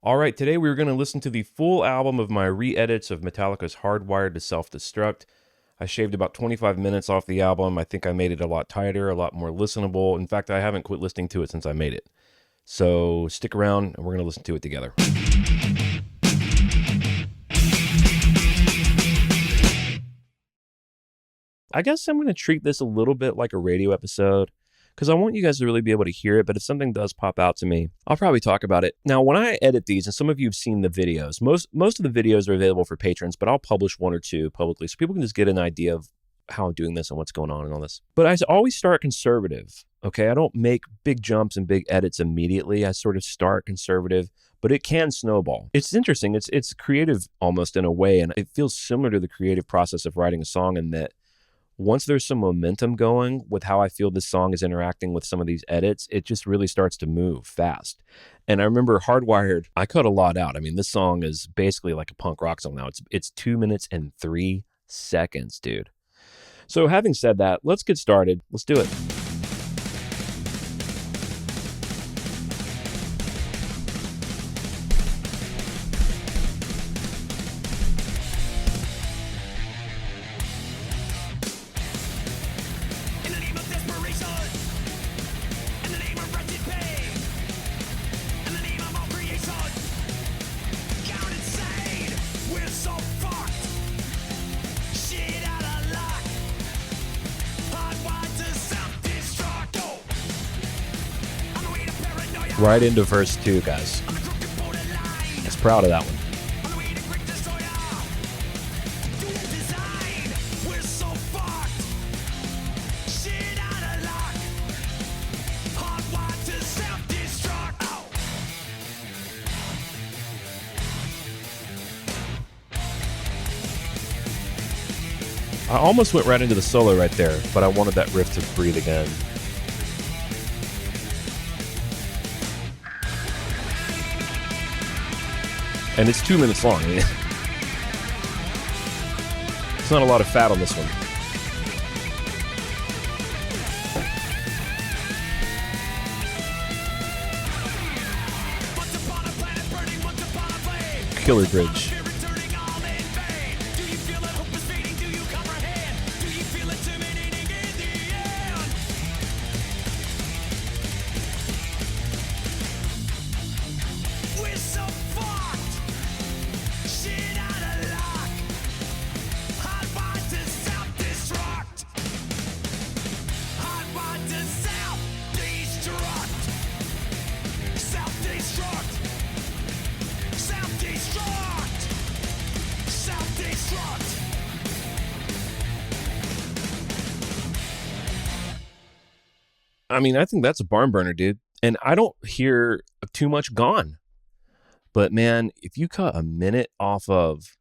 All right, today we're going to listen to the full album of my re-edits of Metallica's Hardwired to Self-Destruct. I shaved about 25 minutes off the album. I think I made it a lot tighter, a lot more listenable. In fact, I haven't quit listening to it since I made it. So stick around and we're going to listen to it together. I guess I'm going to treat this a little bit like a radio episode, because I want you guys to really be able to hear it, but if something does pop out to me, I'll probably talk about it. Now, when I edit these, and some of you have seen the videos, most of the videos are available for patrons, but I'll publish one or two publicly so people can just get an idea of how I'm doing this and what's going on and all this. But I always start conservative, okay? I don't make big jumps and big edits immediately. I sort of start conservative, but it can snowball. It's interesting. It's creative almost in a way, and it feels similar to the creative process of writing a song in that once there's some momentum going with how I feel this song is interacting with some of these edits, it just really starts to move fast. And I remember Hardwired, I cut a lot out. I mean, this song is basically like a punk rock song now. It's 2 minutes and 3 seconds, dude. So having said that, let's get started. Let's do it. Right into verse 2, guys. I was proud of that one. I almost went right into the solo right there, but I wanted that riff to breathe again. And it's 2 minutes long. It's not a lot of fat on this one. Killer bridge. I mean, I think that's a barn burner, dude. And I don't hear too much gone. But man, if you cut a minute off of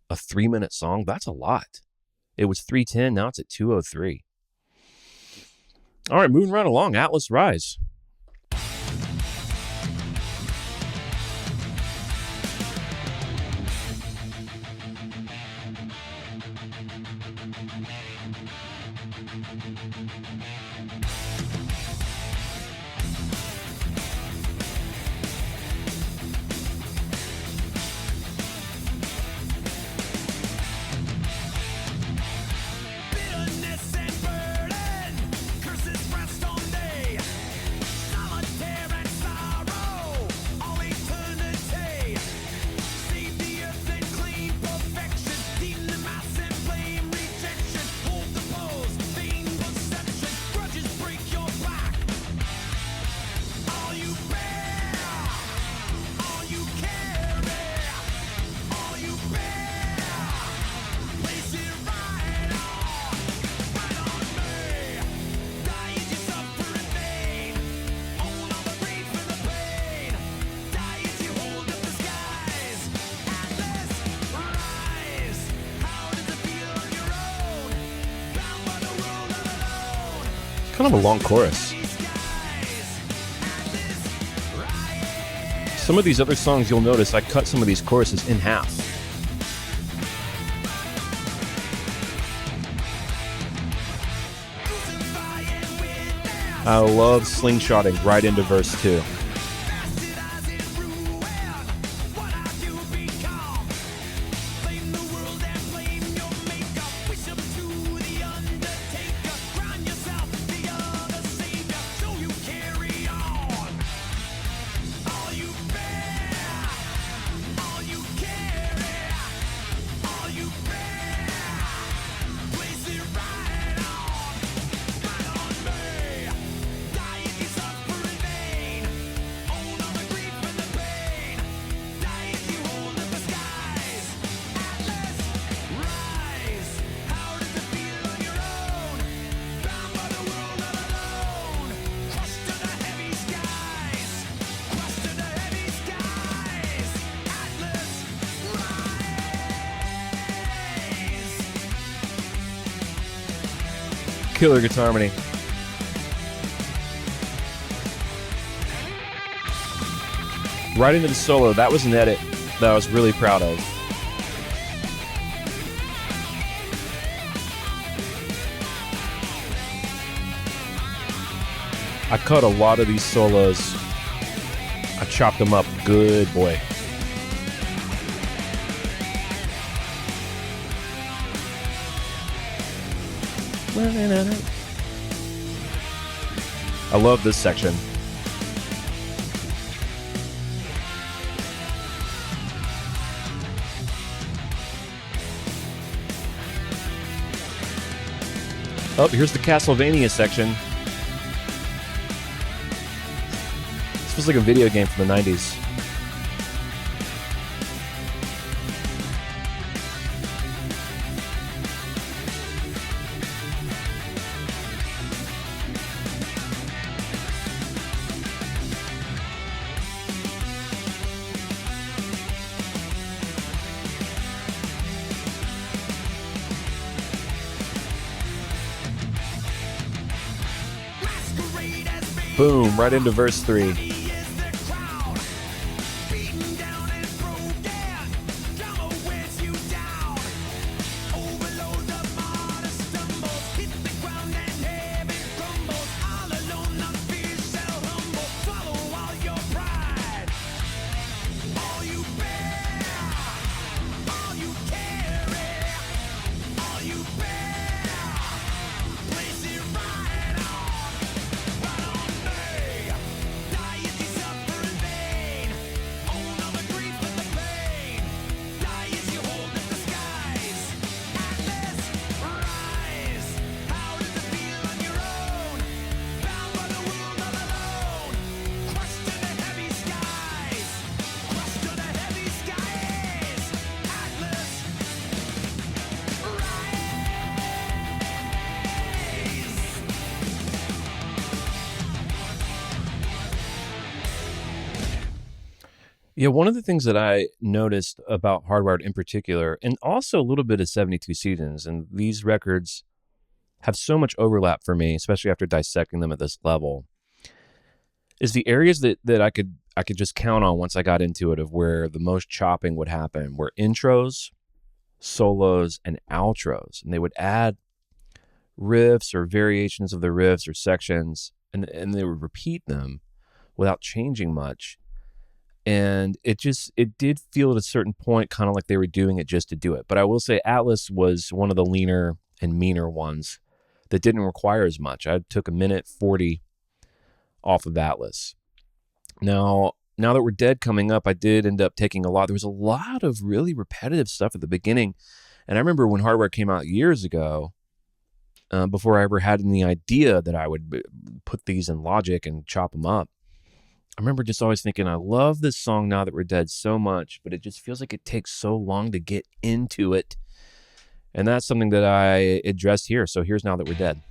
a 3-minute song, that's a lot. It was 3:10, now it's at 2:03. All right, moving right along. Atlas Rise. Kind of a long chorus. Some of these other songs, you'll notice I cut some of these choruses in half. I love slingshotting right into verse 2. Killer guitar harmony. Right into the solo. That was an edit that I was really proud of. I cut a lot of these solos. I chopped them up good, boy. I love this section. Oh, here's the Castlevania section. This feels like a video game from the 90s. Boom, right into verse 3. Yeah, one of the things that I noticed about Hardwired in particular, and also a little bit of 72 Seasons, and these records have so much overlap for me, especially after dissecting them at this level, is the areas that I could just count on once I got into it of where the most chopping would happen were intros, solos, and outros. And they would add riffs or variations of the riffs or sections, and they would repeat them without changing much. And it did feel at a certain point kind of like they were doing it just to do it. But I will say Atlas was one of the leaner and meaner ones that didn't require as much. I took 1:40 off of Atlas. Now that we're dead coming up, I did end up taking a lot. There was a lot of really repetitive stuff at the beginning. And I remember when Hardware came out years ago, before I ever had any idea that I would put these in Logic and chop them up, I remember just always thinking, I love this song Now That We're Dead so much, but it just feels like it takes so long to get into it. And that's something that I addressed here. So here's Now That We're Dead.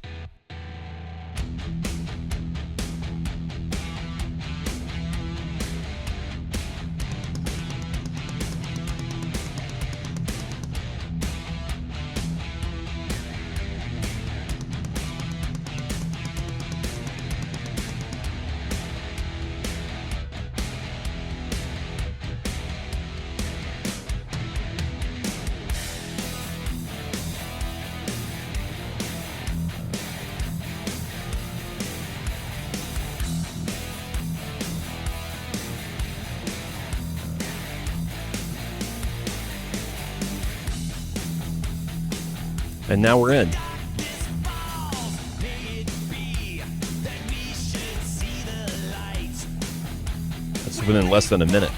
And now we're in. That's within less than a minute.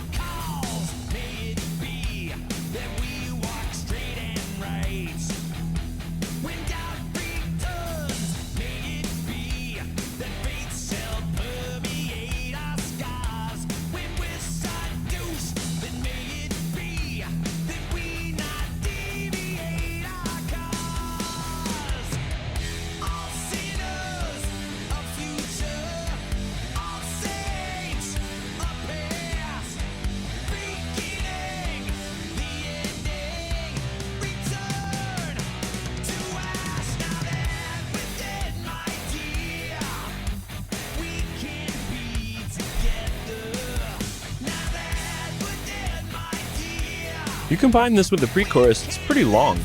You combine this with the pre-chorus, it's pretty long.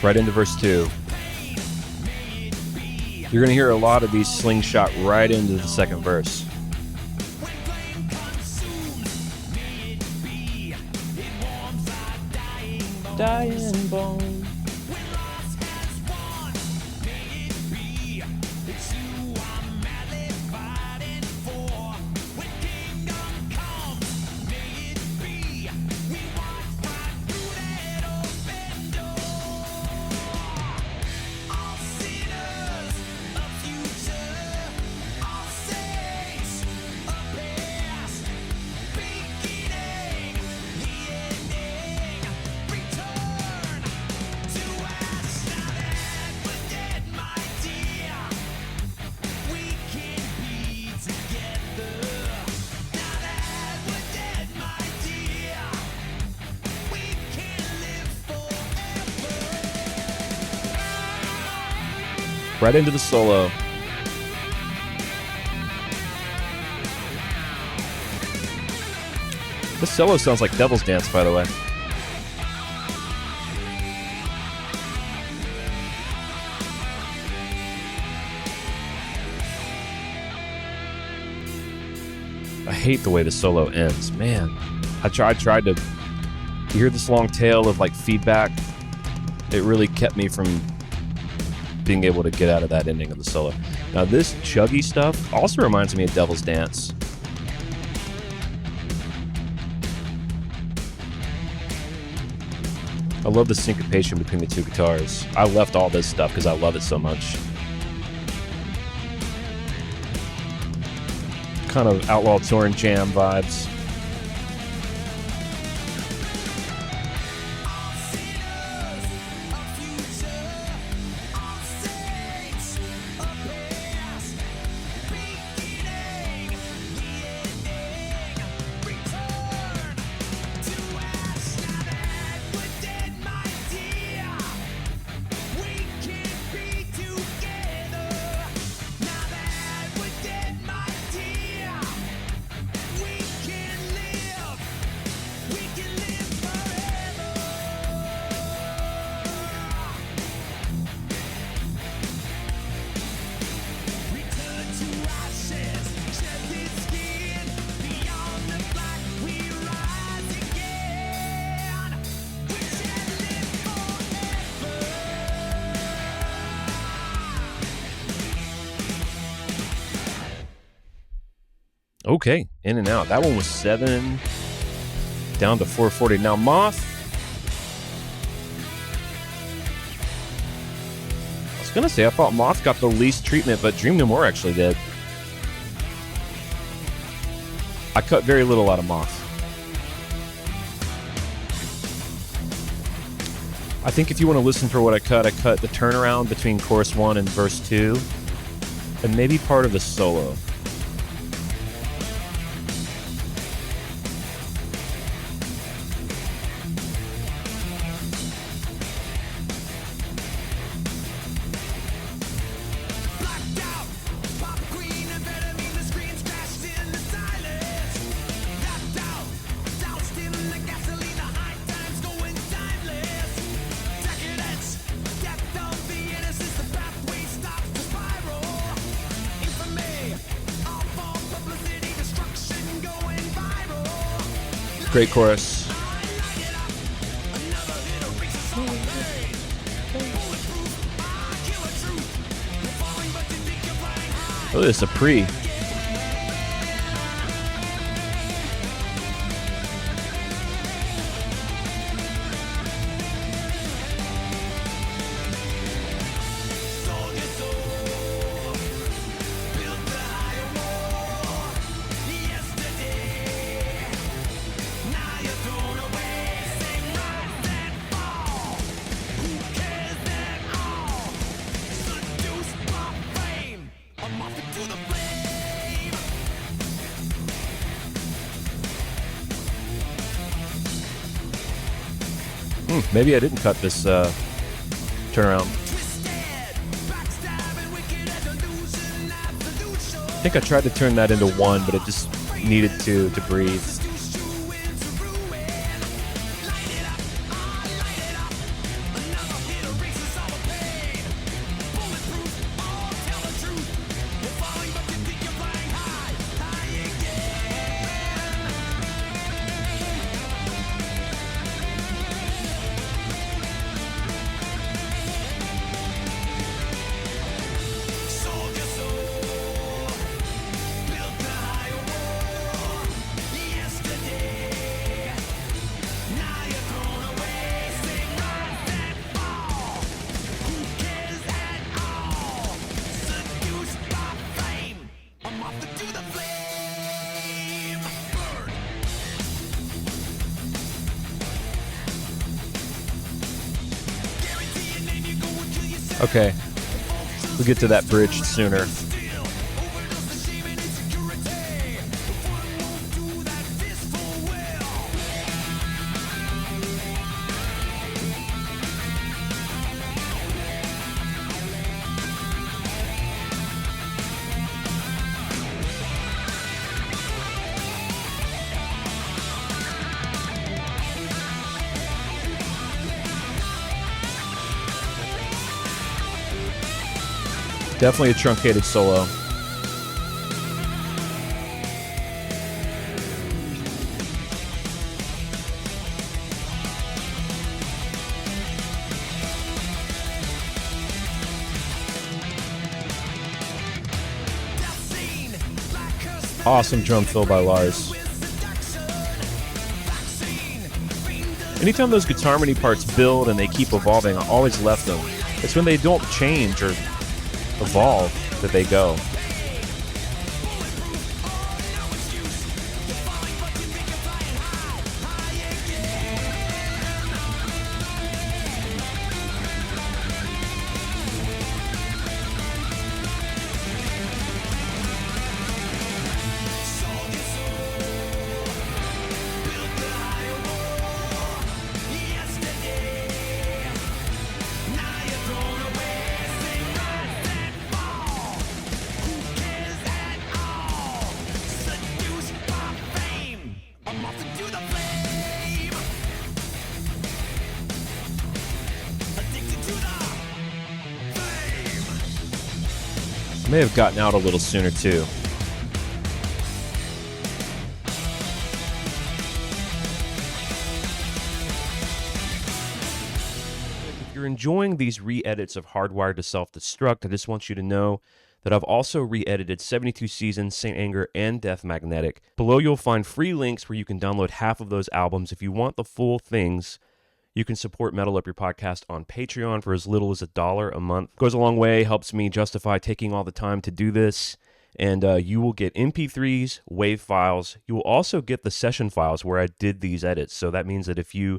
Right into verse 2. You're going to hear a lot of these slingshot right into the second verse. Dying bone. Right into the solo. This solo sounds like Devil's Dance, by the way. I hate the way the solo ends. Man, I tried to hear this long tail of like feedback. It really kept me from being able to get out of that ending of the solo. Now this chuggy stuff also reminds me of Devil's Dance. I love the syncopation between the two guitars. I left all this stuff because I love it so much. Kind of Outlaw Touring Jam vibes. Okay, in and out. That one was 7 down to 440. Now Moth, I was gonna say I thought Moth got the least treatment, but Dream No More actually did. I cut very little out of Moth. I think if you want to listen for what I cut the turnaround between chorus 1 and verse 2, and maybe part of the solo. Great chorus. Oh, this is a pre. Maybe I didn't cut this turnaround. I think I tried to turn that into 1, but it just needed to breathe. Okay, we'll get to that bridge sooner. Definitely a truncated solo. Awesome drum fill by Lars. Anytime those guitar harmony parts build and they keep evolving, I always left them. It's when they don't change or evolve that they go. May have gotten out a little sooner too. If you're enjoying these re-edits of Hardwired to Self-Destruct, I just want you to know that I've also re-edited 72 Seasons, Saint Anger, and Death Magnetic. Below you'll find free links where you can download half of those albums. If you want the full things, you can support Metal Up Your Podcast on Patreon for as little as $1 a month. Goes a long way, helps me justify taking all the time to do this. And you will get MP3s, WAV files. You will also get the session files where I did these edits. So that means that if you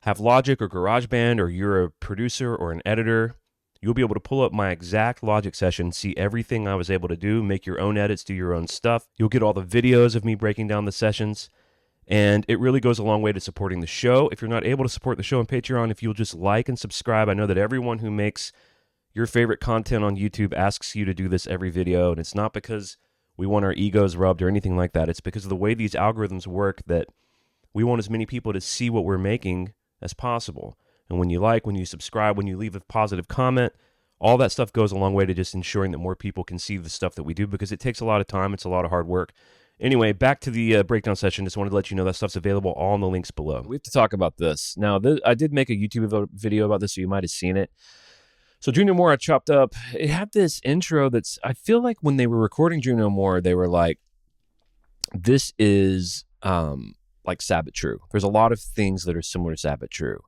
have Logic or GarageBand, or you're a producer or an editor, you'll be able to pull up my exact Logic session, see everything I was able to do, make your own edits, do your own stuff. You'll get all the videos of me breaking down the sessions. And it really goes a long way to supporting the show. If you're not able to support the show on Patreon, if you'll just like and subscribe. I know that everyone who makes your favorite content on YouTube asks you to do this every video, and it's not because we want our egos rubbed or anything like that. It's because of the way these algorithms work that we want as many people to see what we're making as possible. And when you like, when you subscribe, when you leave a positive comment, all that stuff goes a long way to just ensuring that more people can see the stuff that we do, because it takes a lot of time. It's a lot of hard work. Anyway, back to the breakdown session. Just wanted to let you know that stuff's available all in the links below. We have to talk about this. Now, I did make a YouTube video about this, so you might have seen it. So Dream No More, I chopped up. It had this intro that's, I feel like when they were recording Dream No More, they were like, this is like Sabbath True. There's a lot of things that are similar to Sabbath True.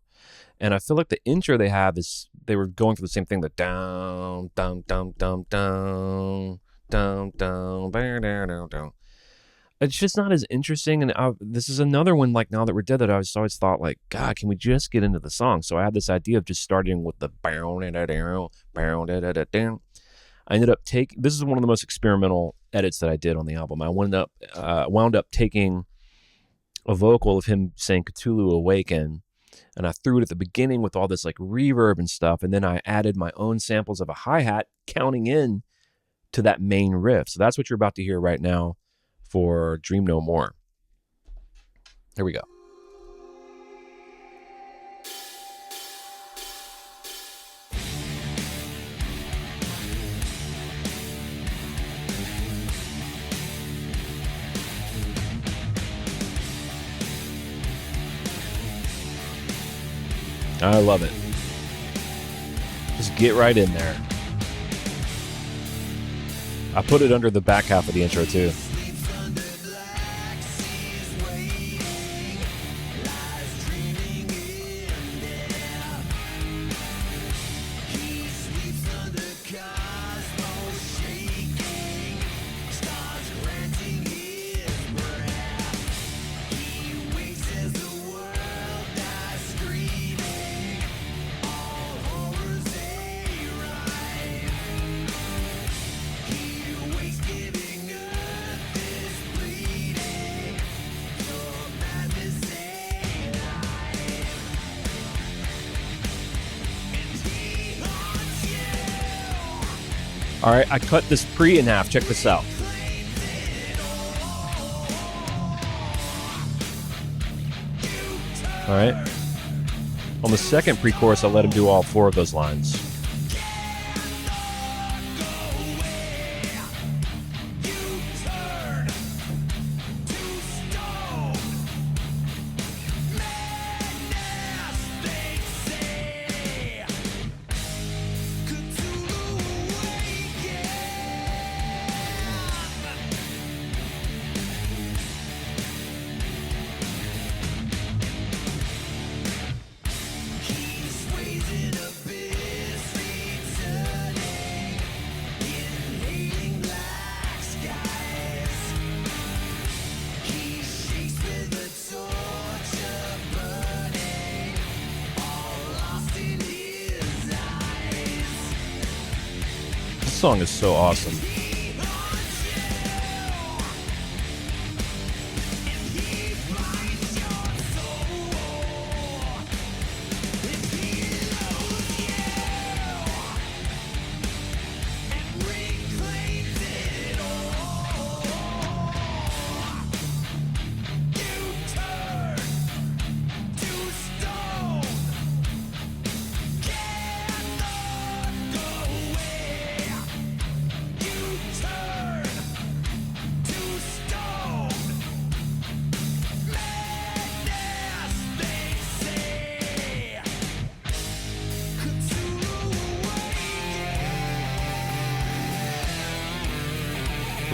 And I feel like the intro they have is, they were going for the same thing, the down, down, down, down, down, down, down, down, down, down. It's just not as interesting, and this is another one, like, Now That We're Dead, that I always thought, like, God, can we just get into the song? So I had this idea of just starting with the I ended up this is one of the most experimental edits that I did on the album. I wound up taking a vocal of him saying Cthulhu Awaken, and I threw it at the beginning with all this, like, reverb and stuff, and then I added my own samples of a hi-hat, counting in to that main riff. So that's what you're about to hear right now for Dream No More. Here we go. I love it. Just get right in there. I put it under the back half of the intro too. All right, I cut this pre in half. Check this out. All right. On the second pre-chorus, I let him do all 4 of those lines. This song is so awesome.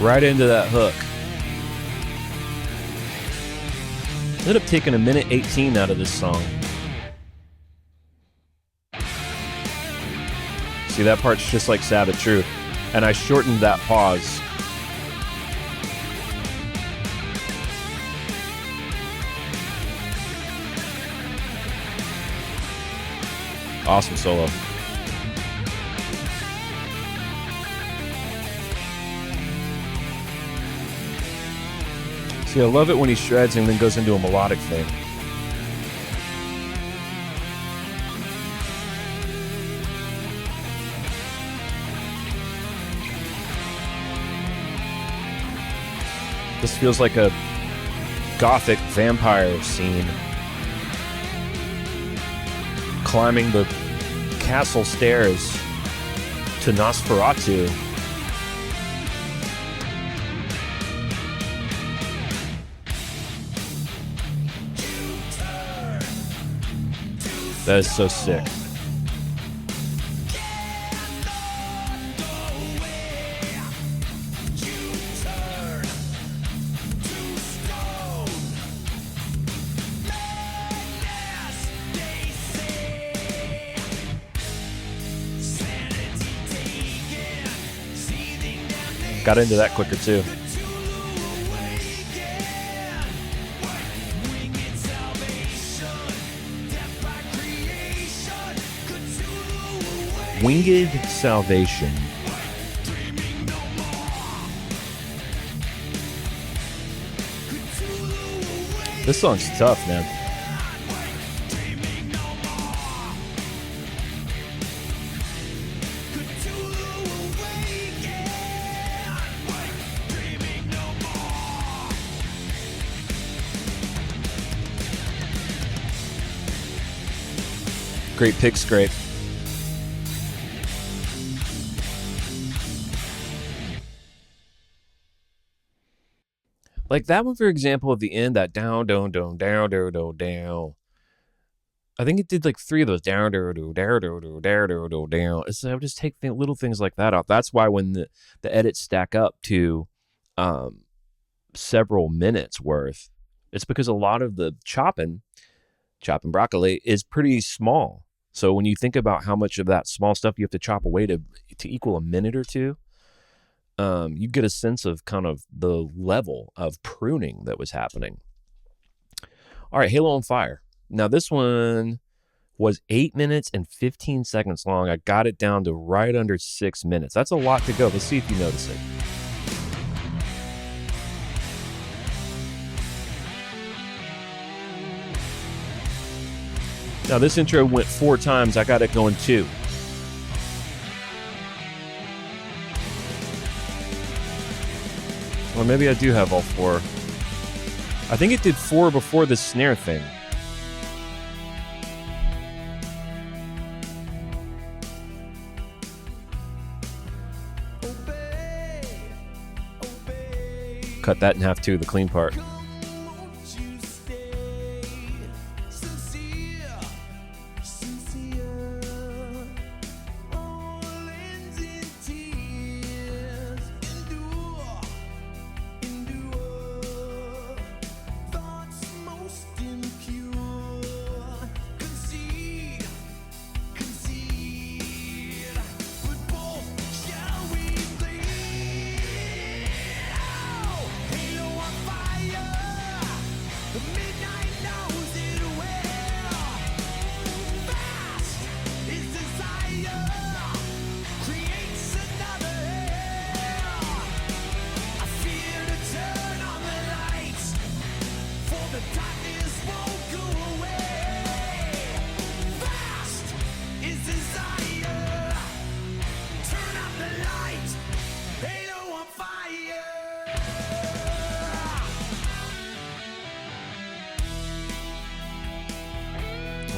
Right into that hook. Ended up taking 1:18 out of this song. See, that part's just like Sad but True. And I shortened that pause. Awesome solo. See, I love it when he shreds and then goes into a melodic thing. This feels like a gothic vampire scene. Climbing the castle stairs to Nosferatu. That is so sick. Got into that quicker too. Winged Salvation. This song's tough, man. Great pick scrape. Like that one, for example, at the end, that down, down, down, down, down, down, down. I think it did like 3 of those down, down, down, down, down, down, down, down, down. So I would just take little things like that out. That's why when the edits stack up to several minutes worth, it's because a lot of the chopping broccoli is pretty small. So when you think about how much of that small stuff you have to chop away to equal a minute or two, you get a sense of kind of the level of pruning that was happening. All right, Halo on Fire. Now this one was 8 minutes and 15 seconds long. I got it down to right under 6 minutes. That's a lot to go. Let's see if you notice it. Now this intro went 4 times. I got it going 2. Or maybe I do have all 4. I think it did 4 before the snare thing. Cut that in half too, the clean part.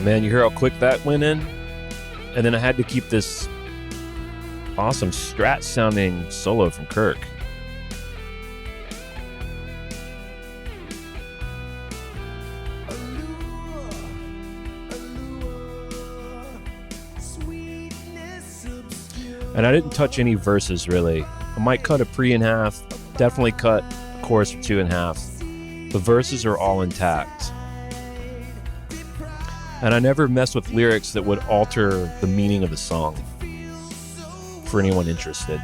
Man, you hear how quick that went in? And then I had to keep this awesome Strat sounding solo from Kirk. And I didn't touch any verses really. I might cut a pre in half, definitely cut a chorus or 2 in half. The verses are all intact. And I never messed with lyrics that would alter the meaning of the song for anyone interested.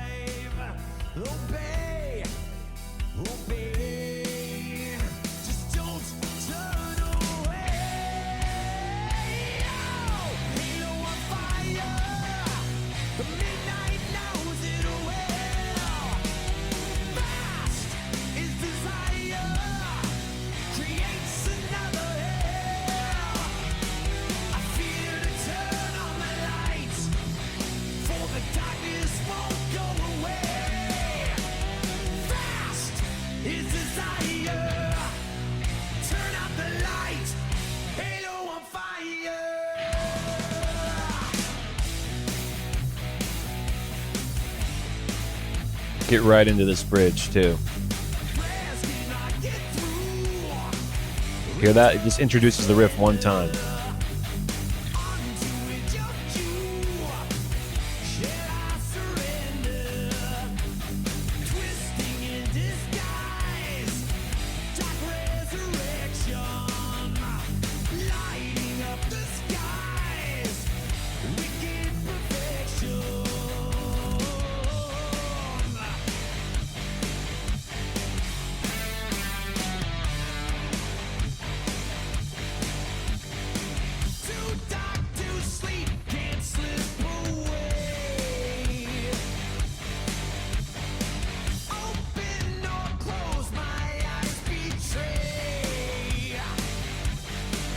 Get right into this bridge too. Hear that? It just introduces the riff one time.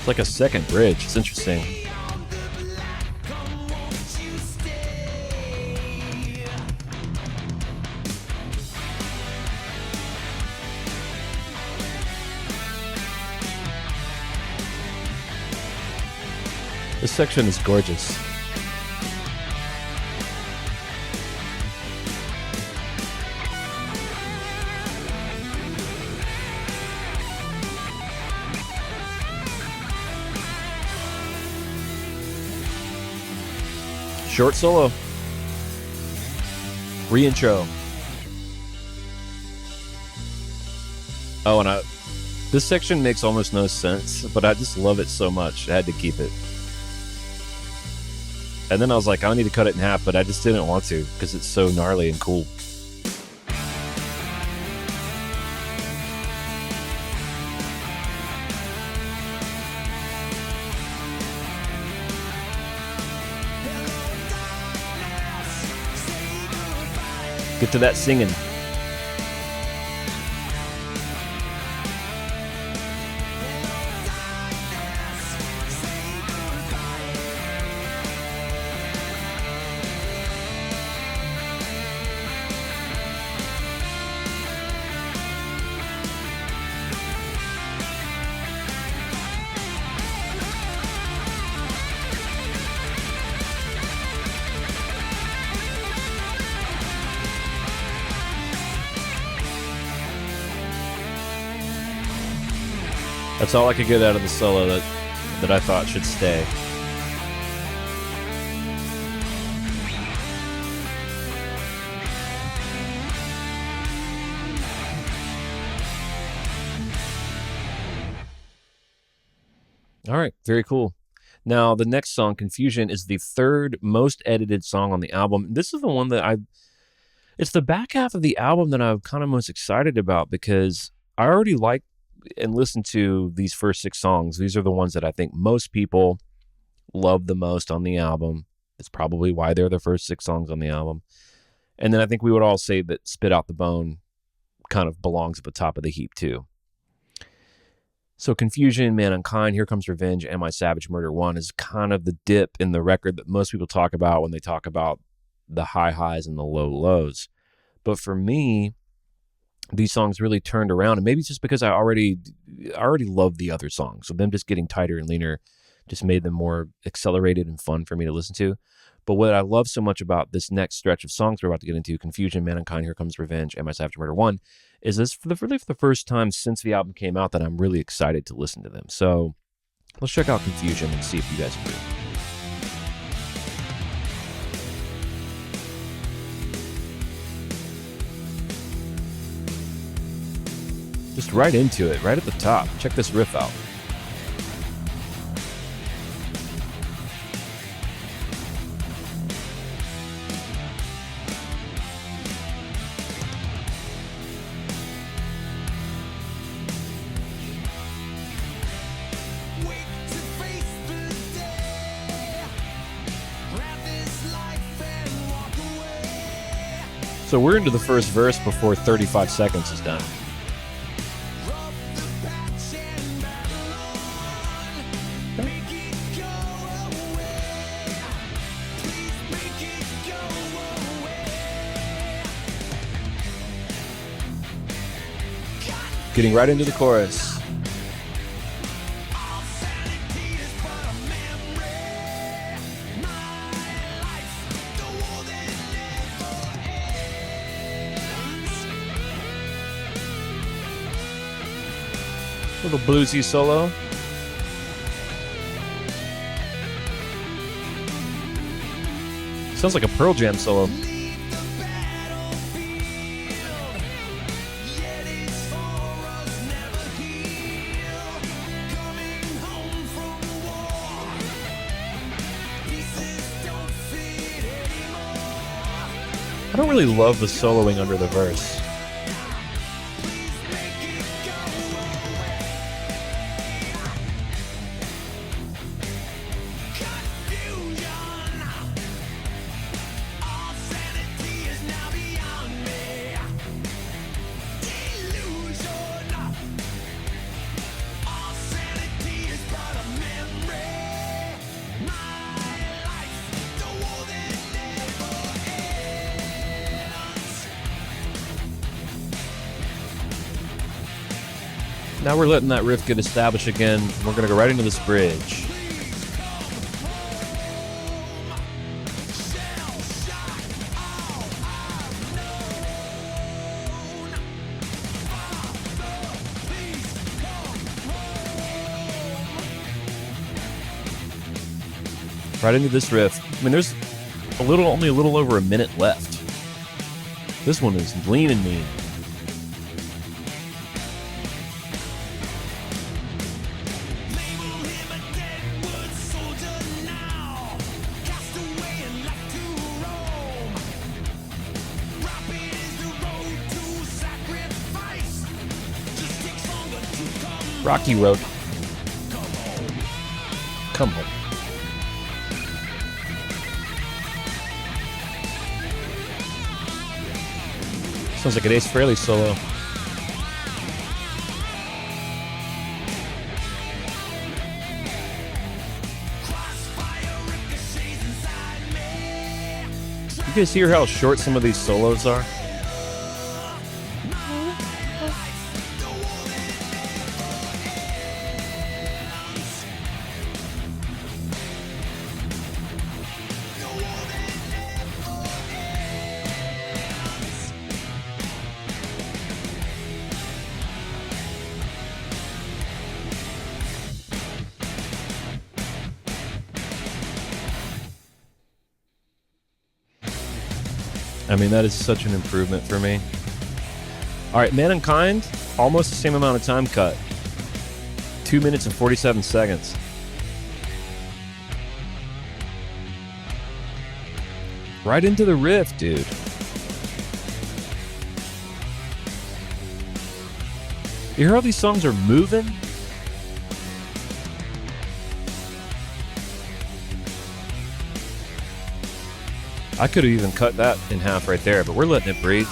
Like a second bridge. It's interesting. This section is gorgeous. Short solo. Re-intro. Oh, and this section makes almost no sense, but I just love it so much. I had to keep it. And then I was like, I need to cut it in half, but I just didn't want to because it's so gnarly and cool. Get to that singing. That's all I could get out of the solo that I thought should stay. All right, very cool. Now, the next song, Confusion, is the third most edited song on the album. This is the one that it's the back half of the album that I'm kind of most excited about because I already like and listen to these first 6 songs. These are the ones that I think most people love the most on the album. It's probably why they're the first 6 songs on the album. And then I think we would all say that Spit Out the Bone kind of belongs at the top of the heap too. So Confusion, ManUNKind, Here Comes Revenge, and My Savage Murder 1 is kind of the dip in the record that most people talk about when they talk about the high highs and the low lows. But for me, these songs really turned around, and maybe it's just because I already loved the other songs. So them just getting tighter and leaner just made them more accelerated and fun for me to listen to. But what I love so much about this next stretch of songs we're about to get into, Confusion, ManUNKind, Here Comes Revenge, and My Savage Murder 1, is this for the first time since the album came out that I'm really excited to listen to them. So let's check out Confusion and see if you guys agree. Just right into it, right at the top. Check this riff out. So we're into the first verse before 35 seconds is done. Getting right into the chorus. Little bluesy solo. Sounds like a Pearl Jam solo. I don't really love the soloing under the verse. Now we're letting that riff get established again. We're going to go right into this bridge. Right into this riff. I mean, there's only a little over a minute left. This one is lean and mean. Rocky Road. Come home. Sounds like an Ace Frehley solo. You guys hear how short some of these solos are? I mean, that is such an improvement for me. All right, ManUNKind, almost the same amount of time cut. 2 minutes and 47 seconds. Right into the riff, dude. You hear how these songs are moving? I could have even cut that in half right there, but we're letting it breathe.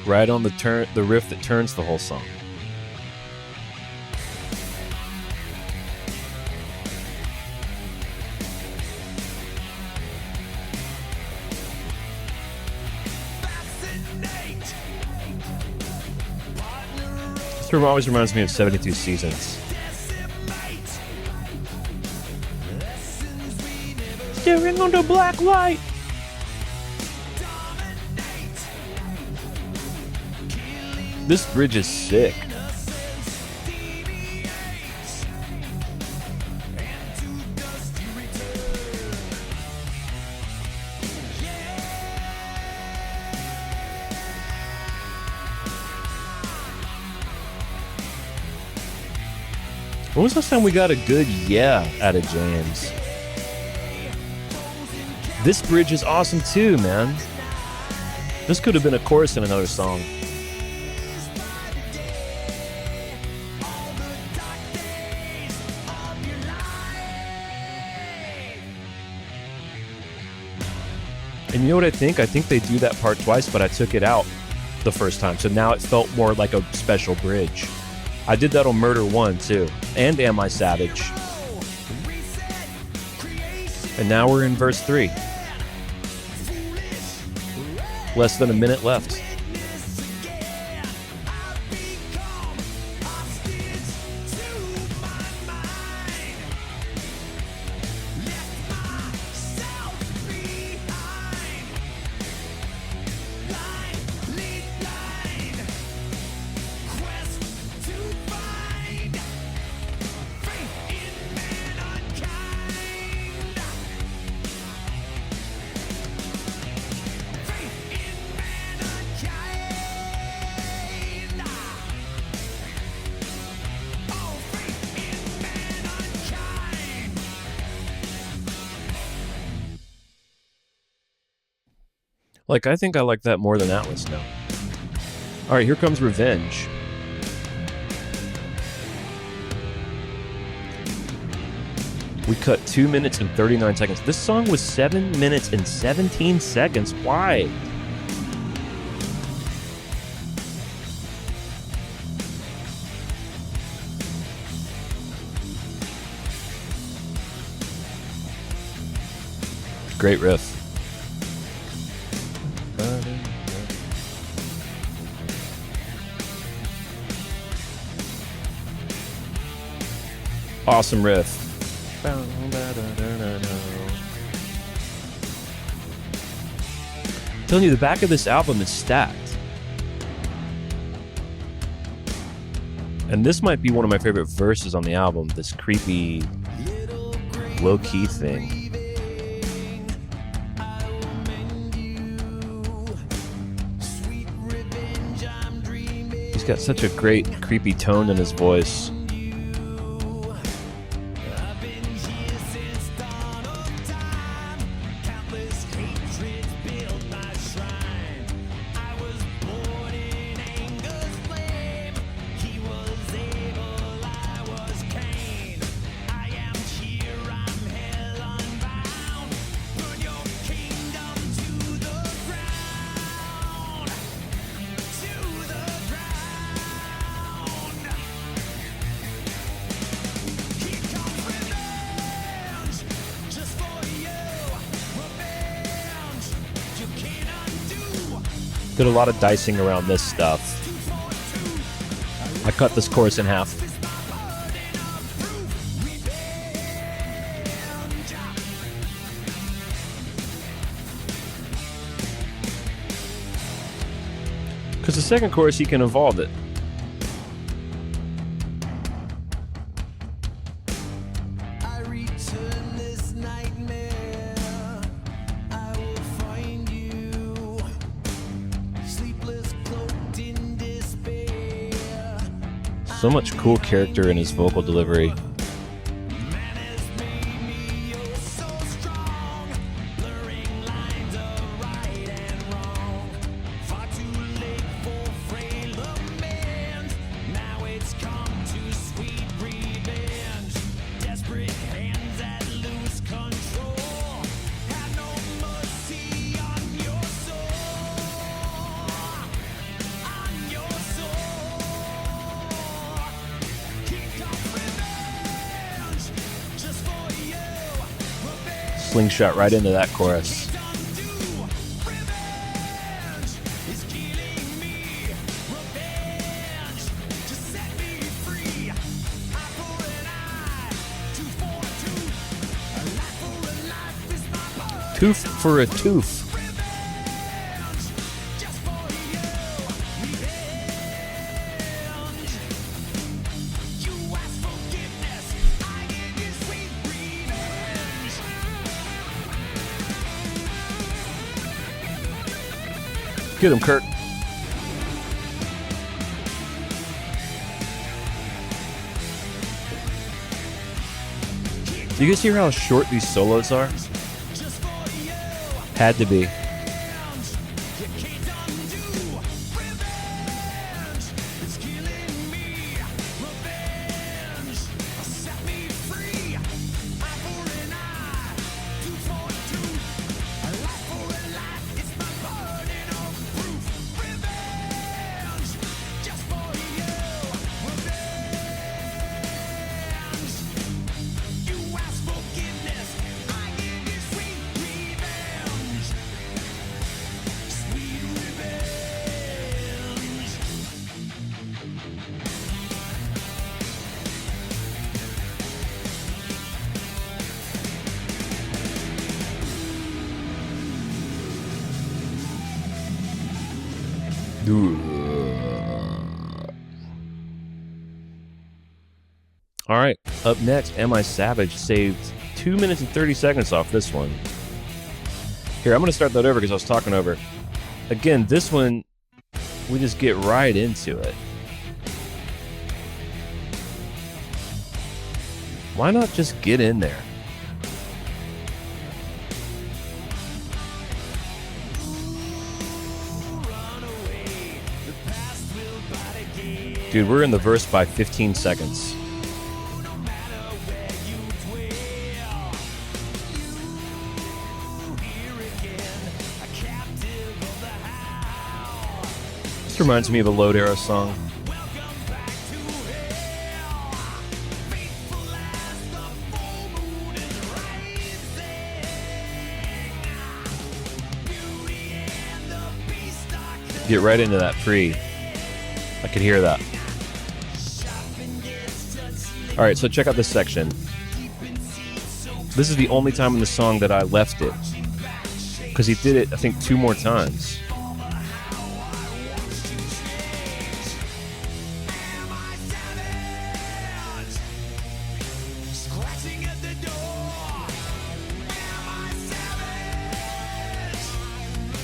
Right on the riff that turns the whole song. This room always reminds me of 72 Seasons. Staring under black light. This bridge is sick. When was the last time we got a good yeah out of James? This bridge is awesome too, man. This could have been a chorus in another song. And you know what I think? I think they do that part twice, but I took it out the first time. So now it felt more like a special bridge. I did that on Murder 1 too, and Am I Savage? And now we're in verse 3. Less than a minute left. Like, I think I like that more than Atlas now. All right, here comes Revenge. We cut 2 minutes and 39 seconds. This song was 7 minutes and 17 seconds. Why? Great riff. Awesome riff. I'm telling you, the back of this album is stacked. And this might be one of my favorite verses on the album, this creepy, low-key thing. He's got such a great, creepy tone in his voice. Did a lot of dicing around this stuff. I cut this chorus in half. Because the second chorus, you can evolve it. So much cool character in his vocal delivery. Slingshot right into that chorus. Tooth for a tooth. Get him, Kurt. Do you guys hear how short these solos are? Had to be. All right, up next, Am I Savage saved 2 minutes and 30 seconds off this one. Here, I'm going to start that over because I was talking over. Again, this one, we just get right into it. Why not just get in there? Dude, we're in the verse by 15 seconds. This reminds me of a Load Era song. Get right into that pre. I could hear that. All right, so check out this section. This is the only time in the song that I left it, because he did it, I think, 2 more times.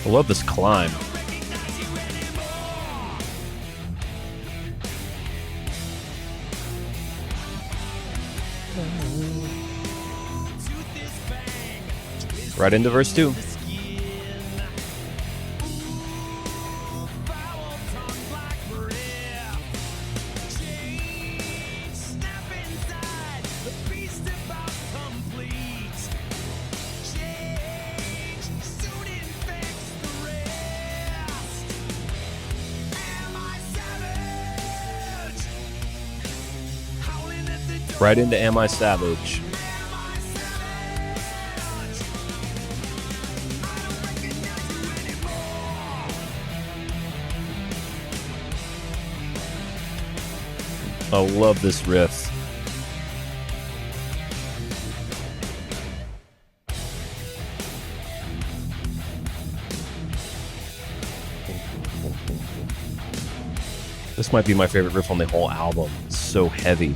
I love this climb. Right into verse 2. Right into Am I Savage. I love this riff. This might be my favorite riff on the whole album. It's so heavy.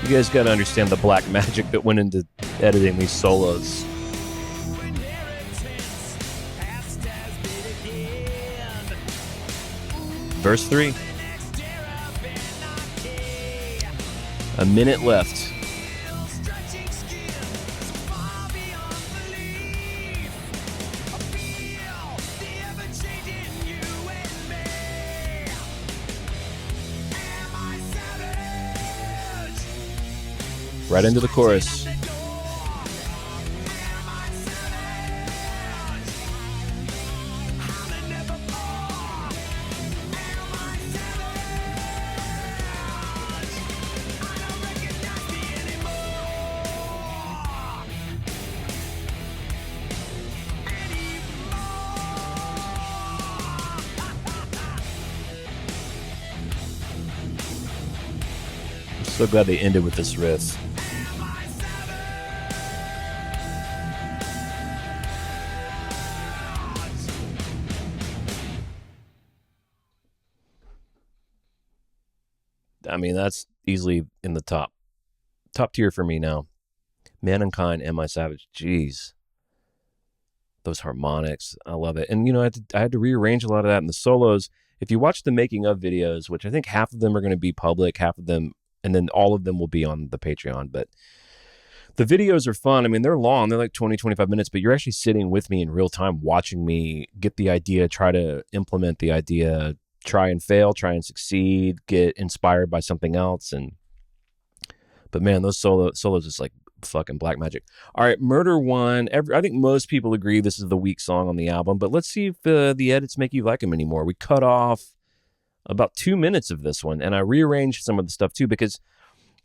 You guys got to understand the black magic that went into editing these solos. Verse 3. A minute left. Right into the chorus. I'm so glad they ended with this riff. I mean, that's easily in the top tier for me now. ManUNKind, Am I Savage? Jeez. Those harmonics. I love it. And, you know, I had to rearrange a lot of that in the solos. If you watch the making of videos, which I think half of them are going to be public, half of them, and then all of them will be on the Patreon. But the videos are fun. I mean, they're long. They're like 20, 25 minutes, but you're actually sitting with me in real time, watching me get the idea, try to implement the idea, try and fail, try and succeed, get inspired by something else. But man, those solos is like fucking black magic. All right, Murder One. I think most people agree this is the weak song on the album, but let's see if the edits make you like them anymore. We cut off about 2 minutes of this one, and I rearranged some of the stuff too, because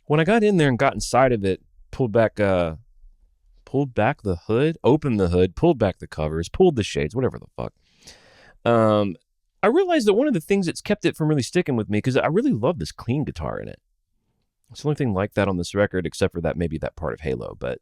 when I got in there and got inside of it, pulled back the hood, opened the hood, pulled back the covers, pulled the shades, whatever the fuck. I realized that one of the things that's kept it from really sticking with me, because I really love this clean guitar in it. It's the only thing like that on this record, except for that maybe that part of Halo, but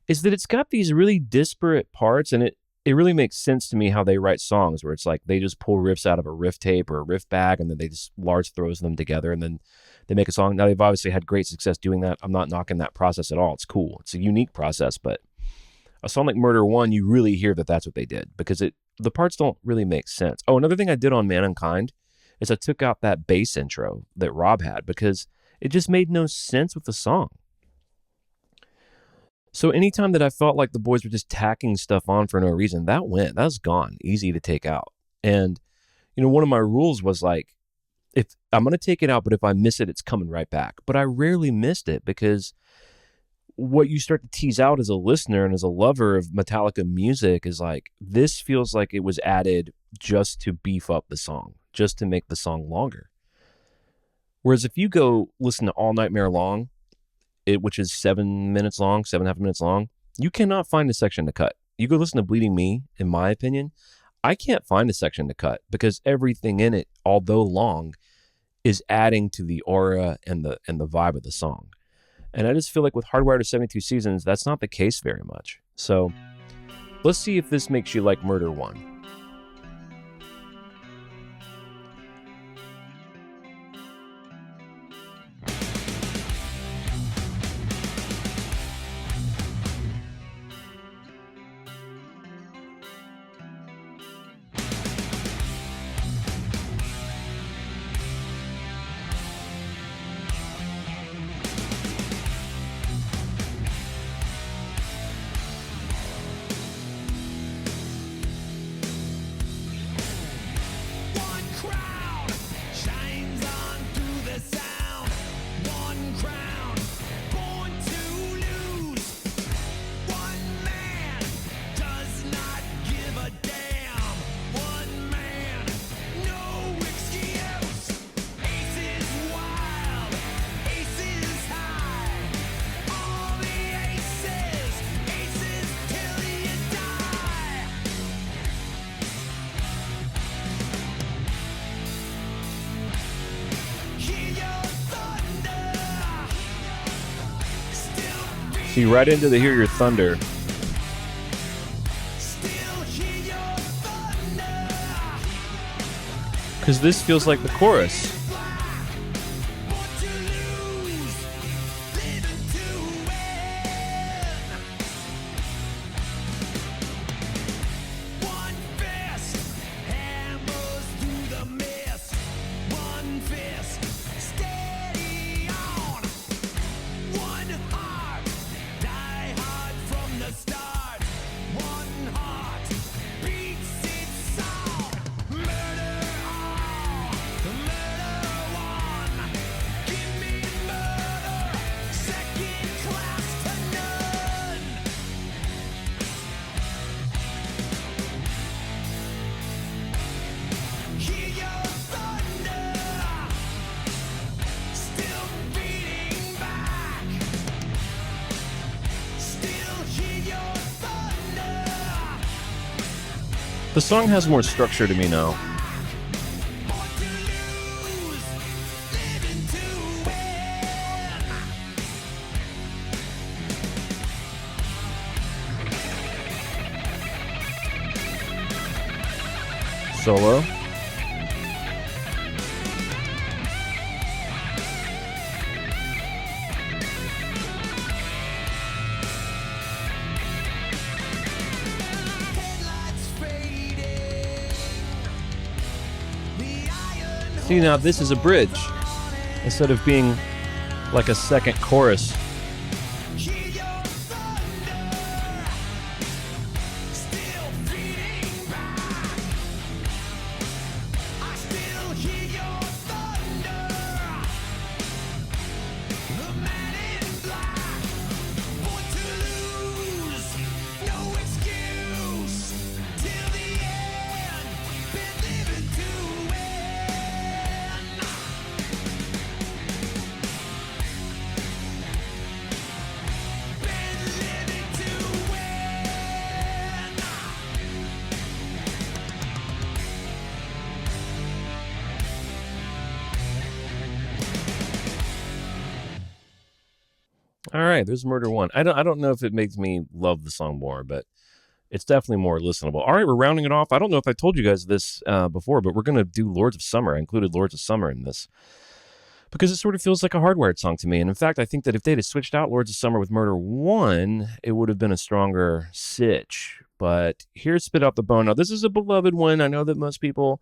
is that it's got these really disparate parts, and it really makes sense to me how they write songs, where it's like they just pull riffs out of a riff tape or a riff bag, and then they just Lars throws them together, and then they make a song. Now, they've obviously had great success doing that. I'm not knocking that process at all. It's cool. It's a unique process, but A song like Murder One, you really hear that that's what they did because the parts don't really make sense. Oh, another thing I did on ManUNKind is I took out that bass intro that Rob had because it just made no sense with the song. So anytime that I felt like the boys were just tacking stuff on for no reason, that was gone, easy to take out. And, one of my rules was like, if I'm going to take it out, but if I miss it, it's coming right back. But I rarely missed it because what you start to tease out as a listener and as a lover of Metallica music is like, this feels like it was added just to beef up the song, just to make the song longer. Whereas if you go listen to All Nightmare Long, which is 7 minutes long, 7.5 minutes long, you cannot find a section to cut. You go listen to Bleeding Me, in my opinion, I can't find a section to cut because everything in it, although long, is adding to the aura and the vibe of the song. And I just feel like with Hardwired or 72 Seasons, that's not the case very much. So let's see if this makes you like Murder One. See, right into the Hear Your Thunder. Because this feels like the chorus. The song has more structure to me now. Solo. See, now this is a bridge instead of being like a second chorus. All right, there's Murder One. I don't know if it makes me love the song more, but it's definitely more listenable. All right, we're rounding it off. I don't know if I told you guys this before, but we're going to do Lords of Summer. I included Lords of Summer in this. because it sort of feels like a Hardwired song to me. And in fact, I think that if they'd have switched out Lords of Summer with Murder 1, it would have been a stronger sitch. But here's Spit Out the Bone. Now, this is a beloved one. I know that most people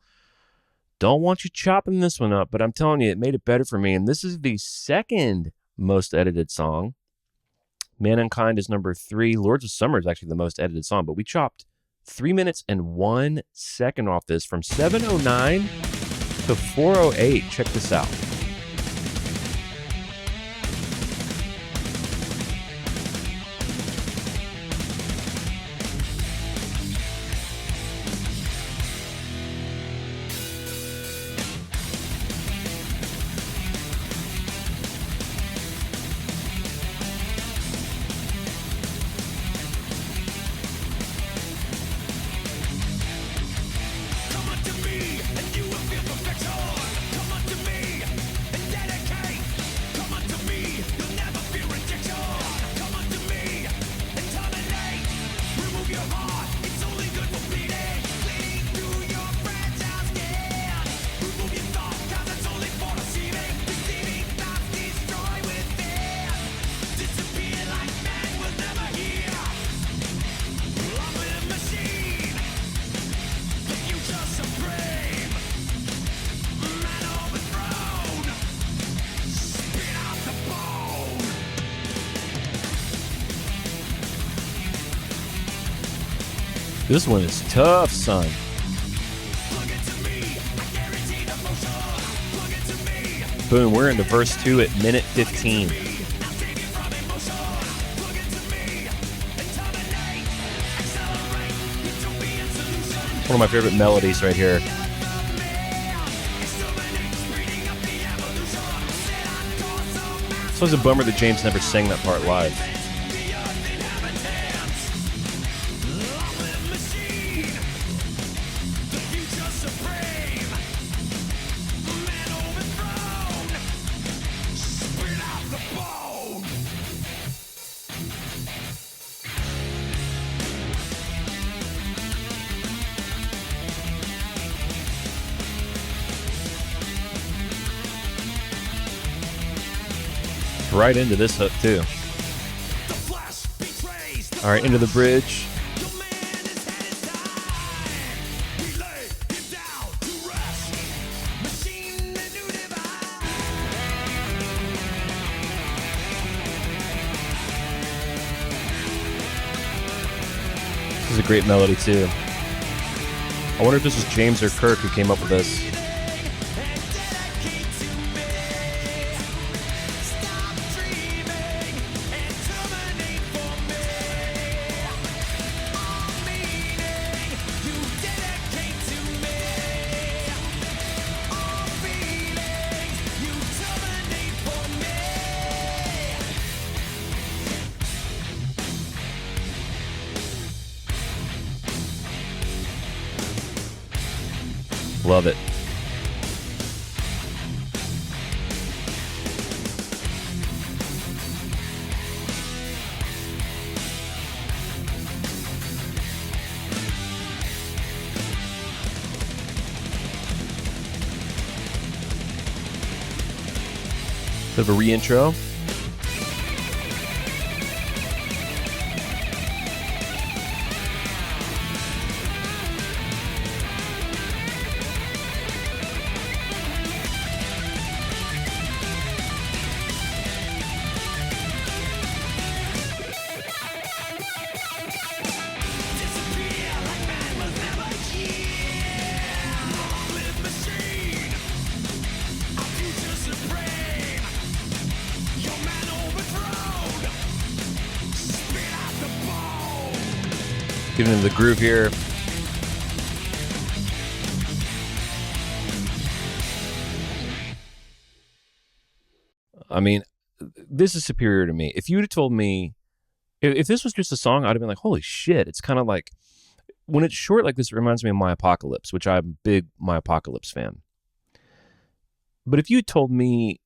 don't want you chopping this one up, but I'm telling you, it made it better for me. And this is the second most edited song. ManUNKind is number 3. Lords of Summer is actually the most edited song, but we chopped 3 minutes and 1 second off this from 7:09 to 4:08. Check this out. This one is tough, son. Boom, we're into verse 2 at minute 15. One of my favorite melodies right here. So it's a bummer that James never sang that part live. Right into this hook too. All right, into the bridge. This is a great melody too. I wonder if this was James or Kirk who came up with this. Love it. Bit of a re-intro. Getting into the groove here. I mean, this is superior to me. If you'd have told me, if this was just a song, I'd have been like, holy shit. It's kind of like, when it's short like this, it reminds me of My Apocalypse, which I'm a big My Apocalypse fan. But if you told me,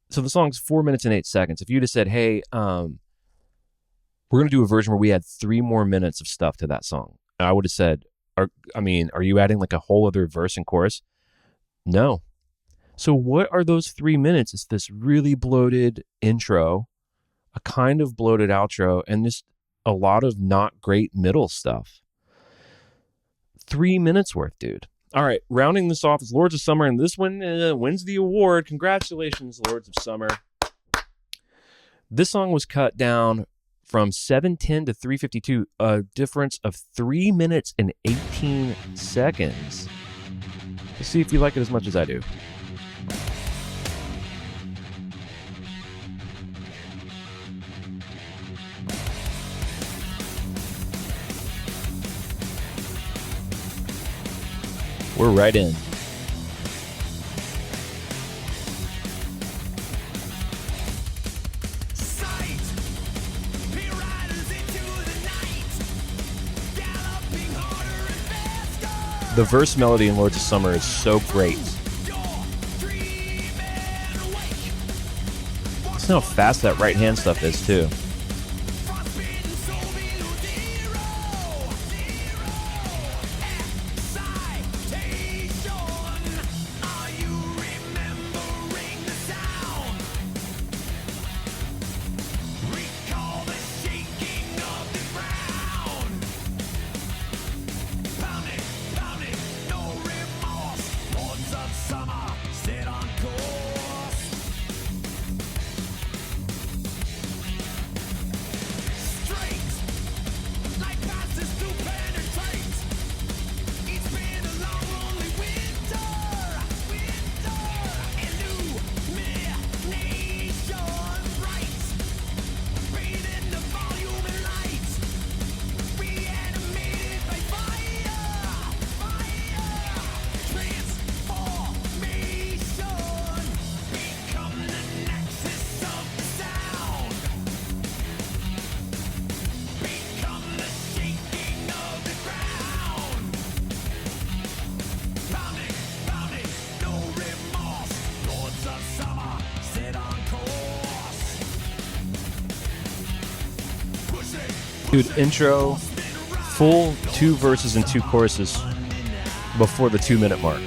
so the song's 4 minutes and 8 seconds. If you'd have said, hey, we're going to do a version where we add 3 more minutes of stuff to that song, and I would have said, are you adding like a whole other verse and chorus? No. So what are those 3 minutes? It's this really bloated intro, a kind of bloated outro, and just a lot of not great middle stuff. 3 minutes worth, dude. All right, rounding this off is Lords of Summer, and this one wins the award. Congratulations, Lords of Summer. This song was cut down from 7:10 to 3:52, a difference of 3 minutes and 18 seconds. Let's see if you like it as much as I do. We're right in. The verse melody in Lords of Summer is so great. Listen how fast that right hand stuff is too. Dude, intro, full 2 verses and 2 choruses before the 2-minute mark.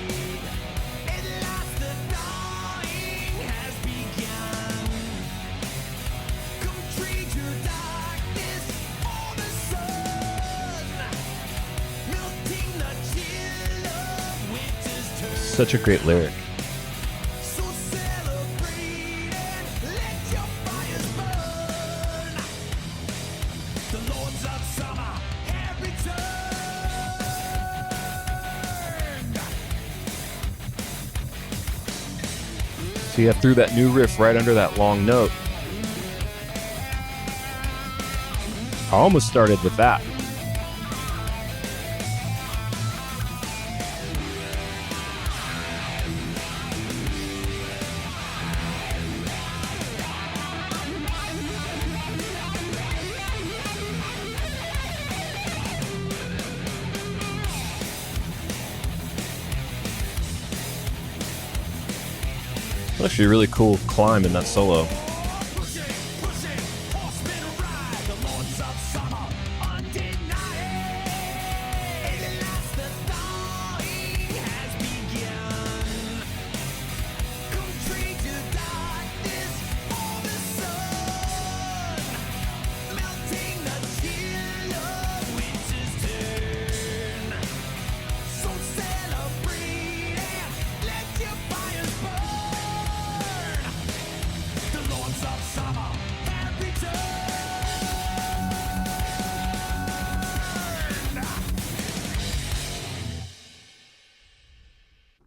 Such a great lyric. So you threw that new riff right under that long note. I almost started with that. Actually a really cool climb in that solo.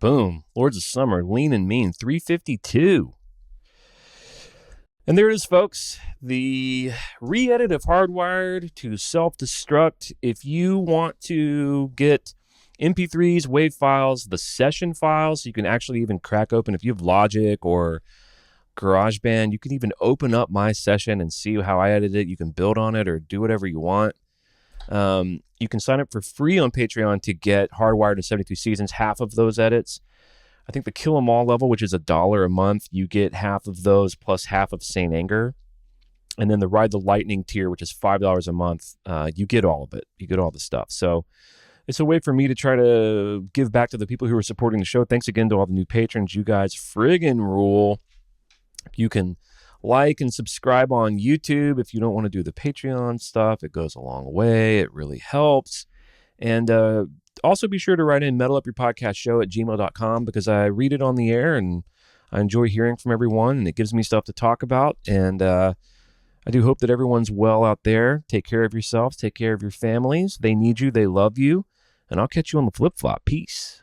Boom. Lords of Summer, Lean and Mean, 352. And there it is, folks. The re-edit of Hardwired to Self-Destruct. If you want to get MP3s, WAV files, the session files, you can actually even crack open, if you have Logic or GarageBand, you can even open up my session and see how I edited it. You can build on it or do whatever you want. You can sign up for free on Patreon to get Hardwired in 72 Seasons, half of those edits. I think the Kill 'Em All level, which is $1 a month, you get half of those plus half of Saint Anger. And then the Ride the Lightning tier, which is $5 a month, you get all of it. You get all the stuff. So It's a way for me to try to give back to the people who are supporting the show. Thanks again to all the new patrons. You guys friggin' rule. You can like and subscribe on YouTube if you don't want to do the Patreon stuff. It goes a long way. It really helps. And also be sure to write in metalupyourpodcastshow@gmail.com because I read it on the air and I enjoy hearing from everyone and it gives me stuff to talk about. And I do hope that everyone's well out there. Take care of yourselves. Take care of your families. They need you. They love you. And I'll catch you on the flip-flop. Peace.